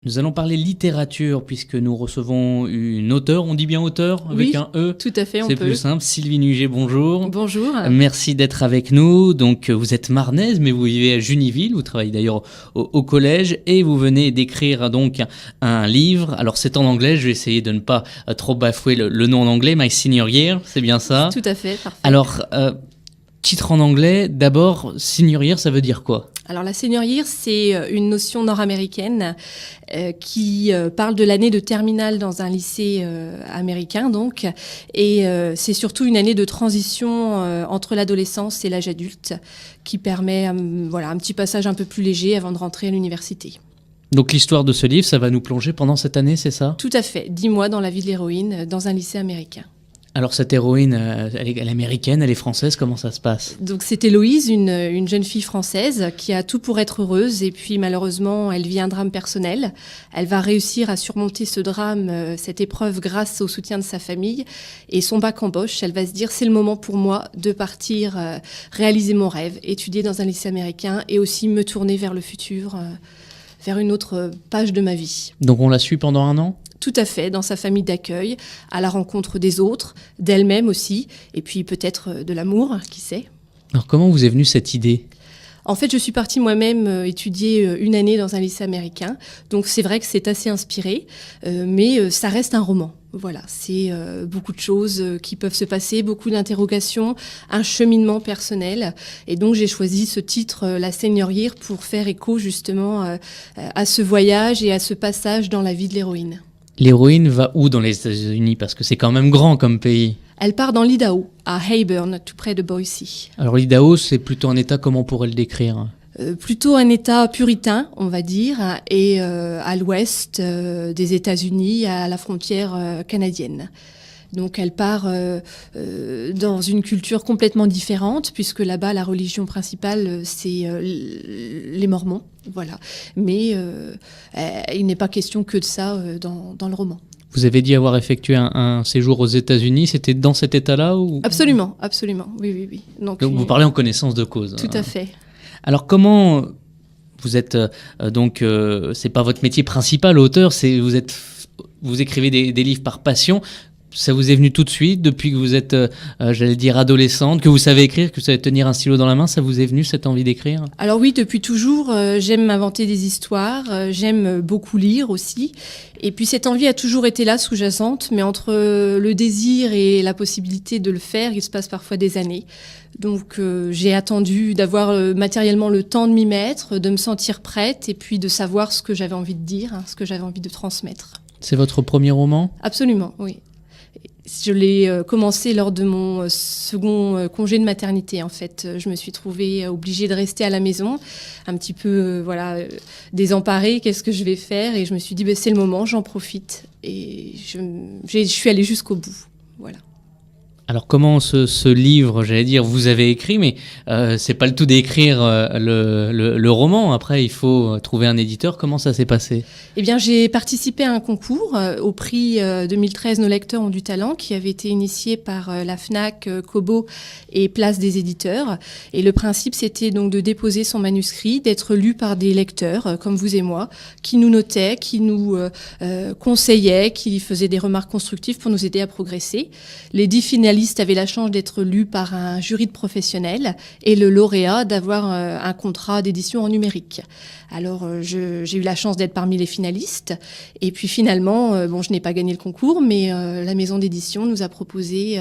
Nous allons parler littérature puisque nous recevons une auteure, on dit bien auteure avec un E. Tout à fait, on C'est peut. plus simple. Sylvie Nuget, bonjour. Bonjour. Merci d'être avec nous. Donc vous êtes marnaise mais vous vivez à Juniville, vous travaillez d'ailleurs au collège et vous venez d'écrire donc un livre. Alors c'est en anglais, je vais essayer de ne pas trop bafouer le nom en anglais, My Senior Year, c'est bien ça? Tout à fait, parfait. Alors, titre en anglais, d'abord, Senior Year, ça veut dire quoi? Alors la senior year, c'est une notion nord-américaine qui parle de l'année de terminale dans un lycée américain, donc. Et c'est surtout une année de transition entre l'adolescence et l'âge adulte qui permet voilà, un petit passage un peu plus léger avant de rentrer à l'université. Donc l'histoire de ce livre, ça va nous plonger pendant cette année, c'est ça? Tout à fait. 10 mois dans la vie de l'héroïne dans un lycée américain. Alors cette héroïne, elle est américaine, elle est française, comment ça se passe? Donc c'est Héloïse, une jeune fille française qui a tout pour être heureuse et puis malheureusement elle vit un drame personnel. Elle va réussir à surmonter ce drame, cette épreuve grâce au soutien de sa famille et son bac embauche. Elle va se dire c'est le moment pour moi de partir réaliser mon rêve, étudier dans un lycée américain et aussi me tourner vers le futur, vers une autre page de ma vie. Donc on la suit pendant un an? Tout à fait, dans sa famille d'accueil, à la rencontre des autres, d'elle-même aussi, et puis peut-être de l'amour, qui sait. Alors comment vous est venue cette idée? En fait, je suis partie moi-même étudier une année dans un lycée américain, donc c'est vrai que c'est assez inspiré, mais ça reste un roman. Voilà, c'est beaucoup de choses qui peuvent se passer, beaucoup d'interrogations, un cheminement personnel. Et donc, j'ai choisi ce titre, La Senior Year, pour faire écho justement à ce voyage et à ce passage dans la vie de l'héroïne. L'héroïne va où dans les États-Unis? Parce que c'est quand même grand comme pays. Elle part dans l'Idaho, à Heyburn, tout près de Boise. Alors l'Idaho, c'est plutôt un état, comment on pourrait le décrire? Plutôt un état puritain, on va dire, et à l'ouest des États-Unis, à la frontière canadienne. Donc elle part dans une culture complètement différente, puisque là-bas, la religion principale, c'est les Mormons. Voilà. Mais il n'est pas question que de ça dans le roman. Vous avez dit avoir effectué un séjour aux États-Unis, c'était dans cet état-là ou... Absolument, absolument, oui. Donc vous parlez en connaissance de cause. Tout à fait. Alors comment vous êtes c'est pas votre métier principal, auteur, vous écrivez des livres par passion. Ça vous est venu tout de suite depuis que vous êtes, j'allais dire, adolescente, que vous savez écrire, que vous savez tenir un stylo dans la main, ça vous est venu cette envie d'écrire? Alors oui, depuis toujours, j'aime m'inventer des histoires, j'aime beaucoup lire aussi. Et puis cette envie a toujours été là, sous-jacente, mais entre le désir et la possibilité de le faire, il se passe parfois des années. Donc j'ai attendu d'avoir matériellement le temps de m'y mettre, de me sentir prête et puis de savoir ce que j'avais envie de dire, ce que j'avais envie de transmettre. C'est votre premier roman? Absolument, oui. Je l'ai commencé lors de mon second congé de maternité, en fait. Je me suis trouvée obligée de rester à la maison, un petit peu désemparée, qu'est-ce que je vais faire? Et je me suis dit, c'est le moment, j'en profite. Et je suis allée jusqu'au bout, voilà. Alors comment ce livre, j'allais dire, vous avez écrit, mais c'est pas le tout d'écrire le roman. Après, il faut trouver un éditeur. Comment ça s'est passé? Eh bien, j'ai participé à un concours au prix 2013 Nos lecteurs ont du talent, qui avait été initié par la Fnac, Kobo et Place des éditeurs. Et le principe, c'était donc de déposer son manuscrit, d'être lu par des lecteurs comme vous et moi, qui nous notaient, qui nous conseillaient, qui faisaient des remarques constructives pour nous aider à progresser. Les 10 finalistes avaient la chance d'être lus par un jury de professionnels et le lauréat d'avoir un contrat d'édition en numérique. Alors j'ai eu la chance d'être parmi les finalistes et puis finalement, je n'ai pas gagné le concours, mais la maison d'édition nous a proposé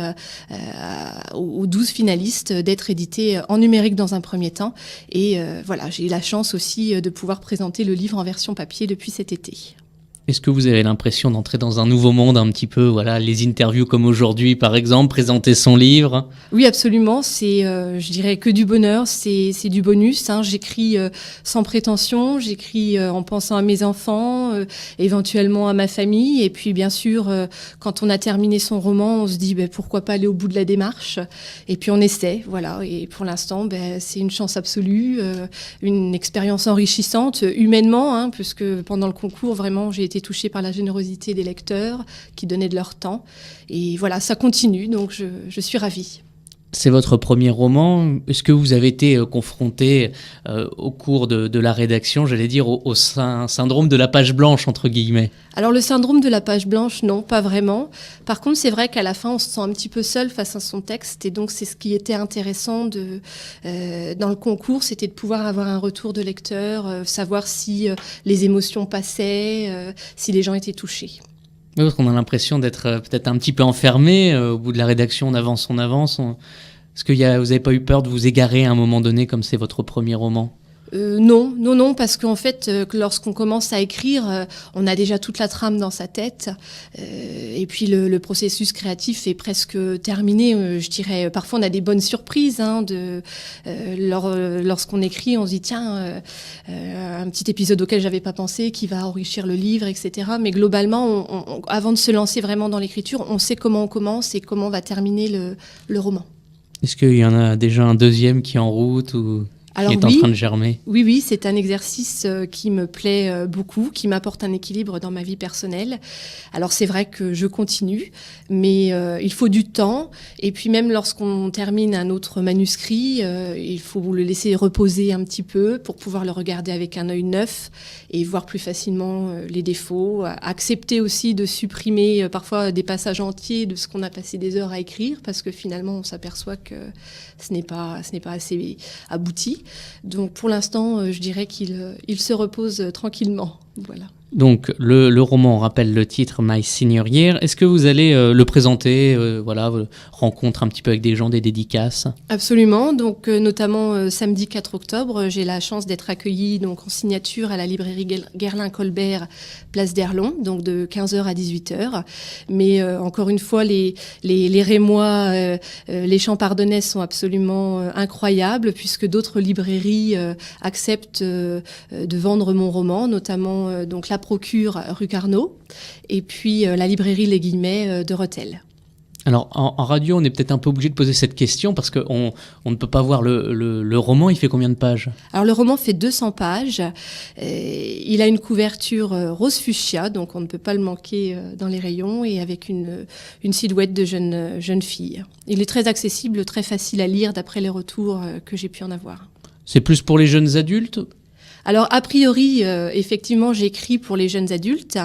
aux 12 finalistes d'être édités en numérique dans un premier temps et voilà, j'ai eu la chance aussi de pouvoir présenter le livre en version papier depuis cet été. Est-ce que vous avez l'impression d'entrer dans un nouveau monde un petit peu, voilà, les interviews comme aujourd'hui par exemple, présenter son livre? Oui, absolument, c'est, je dirais que du bonheur, c'est du bonus. J'écris sans prétention, j'écris en pensant à mes enfants, éventuellement à ma famille, et puis bien sûr, quand on a terminé son roman, on se dit pourquoi pas aller au bout de la démarche, et puis on essaie, voilà. Et pour l'instant, c'est une chance absolue, une expérience enrichissante humainement, puisque pendant le concours, vraiment, j'ai été touchée par la générosité des lecteurs qui donnaient de leur temps. Et voilà, ça continue, donc je suis ravie. C'est votre premier roman. Est-ce que vous avez été confronté au cours de la rédaction, j'allais dire, au syndrome de la page blanche, entre guillemets? Alors le syndrome de la page blanche, non, pas vraiment. Par contre, c'est vrai qu'à la fin, on se sent un petit peu seul face à son texte. Et donc, c'est ce qui était intéressant dans le concours, c'était de pouvoir avoir un retour de lecteur, savoir si les émotions passaient, si les gens étaient touchés. Oui, parce qu'on a l'impression d'être peut-être un petit peu enfermé. Au bout de la rédaction, on avance. Est-ce que vous n'avez pas eu peur de vous égarer à un moment donné, comme c'est votre premier roman? Non, parce qu'en fait, lorsqu'on commence à écrire, on a déjà toute la trame dans sa tête. Et puis le processus créatif est presque terminé, je dirais. Parfois, on a des bonnes surprises. Lorsqu'on écrit, on se dit, tiens, un petit épisode auquel j'avais pas pensé, qui va enrichir le livre, etc. Mais globalement, avant de se lancer vraiment dans l'écriture, on sait comment on commence et comment on va terminer le roman. Est-ce qu'il y en a déjà un deuxième qui est en route ou qui est en train de germer? Oui, c'est un exercice qui me plaît beaucoup, qui m'apporte un équilibre dans ma vie personnelle. Alors c'est vrai que je continue, mais il faut du temps. Et puis même lorsqu'on termine un autre manuscrit, il faut le laisser reposer un petit peu pour pouvoir le regarder avec un œil neuf et voir plus facilement les défauts. Accepter aussi de supprimer parfois des passages entiers de ce qu'on a passé des heures à écrire, parce que finalement on s'aperçoit que ce n'est pas assez abouti. Donc pour l'instant, je dirais qu'il se repose tranquillement. Voilà. Donc le roman, on rappelle le titre, My Senior Year. Est-ce que vous allez le présenter, rencontre un petit peu avec des gens, des dédicaces? Absolument. Donc notamment samedi 4 octobre, j'ai la chance d'être accueillie donc en signature à la librairie Guerlain-Colbert, place d'Erlon, donc de 15h à 18h. Mais encore une fois, les Rémois, les Champardonnais sont absolument incroyables, puisque d'autres librairies acceptent de vendre mon roman, notamment donc la Procure rue Carnot, et puis la librairie Les Guillemets de Rethel. Alors, en radio, on est peut-être un peu obligé de poser cette question parce qu'on ne peut pas voir le roman. Il fait combien de pages? Alors, le roman fait 200 pages. Il a une couverture rose fuchsia, donc on ne peut pas le manquer dans les rayons, et avec une silhouette de jeune fille. Il est très accessible, très facile à lire d'après les retours que j'ai pu en avoir. C'est plus pour les jeunes adultes? Alors, a priori, effectivement, j'écris pour les jeunes adultes,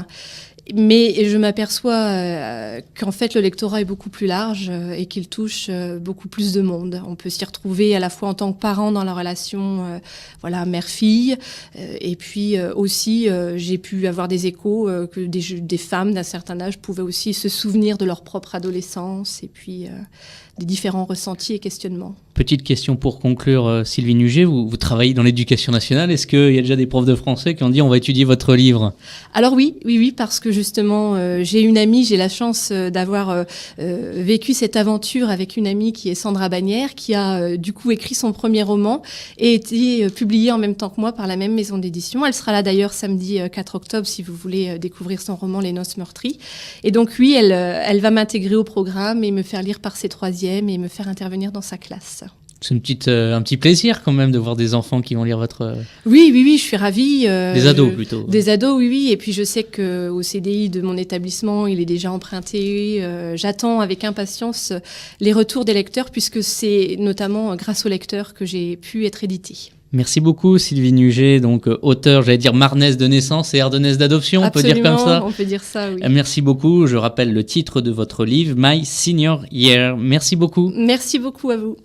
mais je m'aperçois qu'en fait, le lectorat est beaucoup plus large et qu'il touche beaucoup plus de monde. On peut s'y retrouver à la fois en tant que parent dans la relation mère-fille, et puis aussi, j'ai pu avoir des échos que des femmes d'un certain âge pouvaient aussi se souvenir de leur propre adolescence, et puis des différents ressentis et questionnements. Petite question pour conclure, Sylvie Nuget, vous travaillez dans l'éducation nationale. Est-ce qu'il y a déjà des profs de français qui ont dit on va étudier votre livre? Alors oui, parce que justement, j'ai une amie, j'ai la chance d'avoir vécu cette aventure avec une amie qui est Sandra Bagnères, qui a du coup écrit son premier roman et été publié en même temps que moi par la même maison d'édition. Elle sera là d'ailleurs samedi 4 octobre si vous voulez découvrir son roman Les Noces meurtries. Et donc oui, elle va m'intégrer au programme et me faire lire par ses troisièmes et me faire intervenir dans sa classe. C'est un petit plaisir quand même de voir des enfants qui vont lire votre... Oui, je suis ravie. Des ados plutôt. Des ados, oui. Et puis je sais qu'au CDI de mon établissement, il est déjà emprunté. J'attends avec impatience les retours des lecteurs, puisque c'est notamment grâce aux lecteurs que j'ai pu être éditée. Merci beaucoup Sylvie Nuget, donc auteure, j'allais dire marnaise de naissance et ardennaise d'adoption, on peut dire comme ça. On peut dire ça, oui. Merci beaucoup, je rappelle le titre de votre livre, My Senior Year. Merci beaucoup. Merci beaucoup à vous.